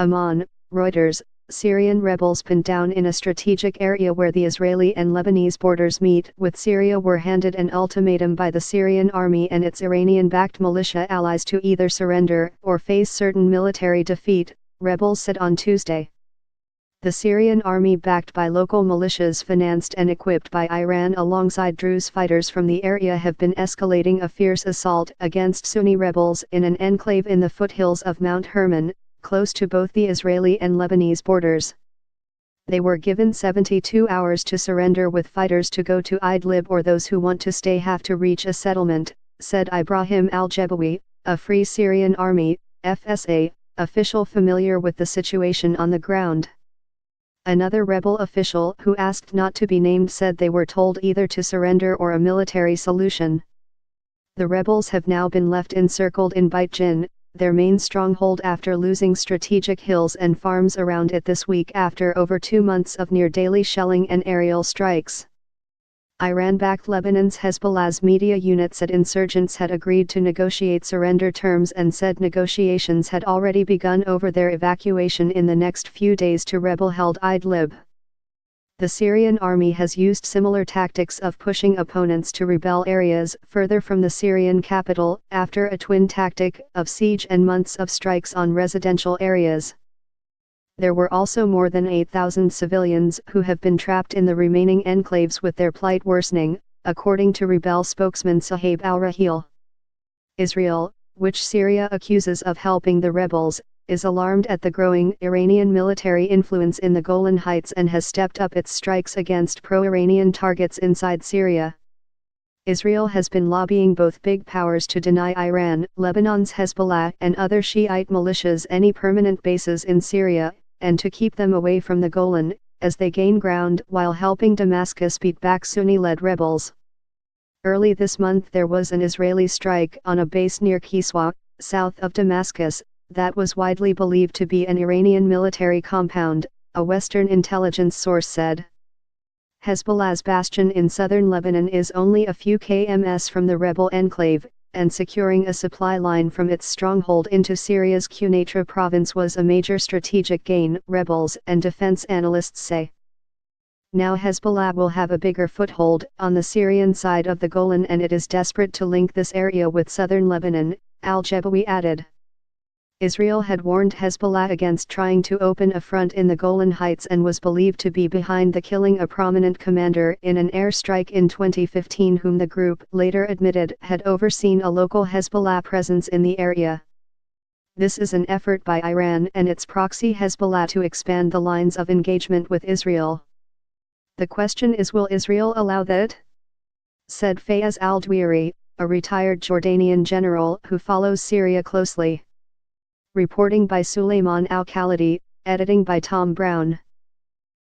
Amman, Reuters. Syrian rebels pinned down in a strategic area where the Israeli and Lebanese borders meet with Syria were handed an ultimatum by the Syrian army and its Iranian-backed militia allies to either surrender or face certain military defeat, rebels said on Tuesday. The Syrian army, backed by local militias financed and equipped by Iran alongside Druze fighters from the area, have been escalating a fierce assault against Sunni rebels in an enclave in the foothills of Mount Hermon, close to both the Israeli and Lebanese borders. They were given 72 hours to surrender, with fighters to go to Idlib, or those who want to stay have to reach a settlement, said Ibrahim al-Jebawi, a Free Syrian Army (FSA) official familiar with the situation on the ground. Another rebel official, who asked not to be named, said they were told either to surrender or a military solution. The rebels have now been left encircled in Beit Jin, their main stronghold, after losing strategic hills and farms around it this week after over 2 months of near-daily shelling and aerial strikes. Iran-backed Lebanon's Hezbollah's media unit said insurgents had agreed to negotiate surrender terms and said negotiations had already begun over their evacuation in the next few days to rebel-held Idlib. The Syrian army has used similar tactics of pushing opponents to rebel areas further from the Syrian capital, after a twin tactic of siege and months of strikes on residential areas. There were also more than 8,000 civilians who have been trapped in the remaining enclaves, with their plight worsening, according to rebel spokesman Sahib al-Rahil. Israel, which Syria accuses of helping the rebels, is alarmed at the growing Iranian military influence in the Golan Heights and has stepped up its strikes against pro-Iranian targets inside Syria. Israel has been lobbying both big powers to deny Iran, Lebanon's Hezbollah and other Shiite militias any permanent bases in Syria, and to keep them away from the Golan, as they gain ground, while helping Damascus beat back Sunni-led rebels. Early this month there was an Israeli strike on a base near Kiswa, south of Damascus, that was widely believed to be an Iranian military compound, a Western intelligence source said. Hezbollah's bastion in southern Lebanon is only a few kms from the rebel enclave, and securing a supply line from its stronghold into Syria's Quneitra province was a major strategic gain, rebels and defense analysts say. Now Hezbollah will have a bigger foothold on the Syrian side of the Golan, and it is desperate to link this area with southern Lebanon, al-Jebawi added. Israel had warned Hezbollah against trying to open a front in the Golan Heights and was believed to be behind the killing a prominent commander in an airstrike in 2015, whom the group later admitted had overseen a local Hezbollah presence in the area. This is an effort by Iran and its proxy Hezbollah to expand the lines of engagement with Israel. The question is, will Israel allow that? Said Fayez al-Dwiri, a retired Jordanian general who follows Syria closely. Reporting by Suleiman Al-Khalidi, editing by Tom Brown.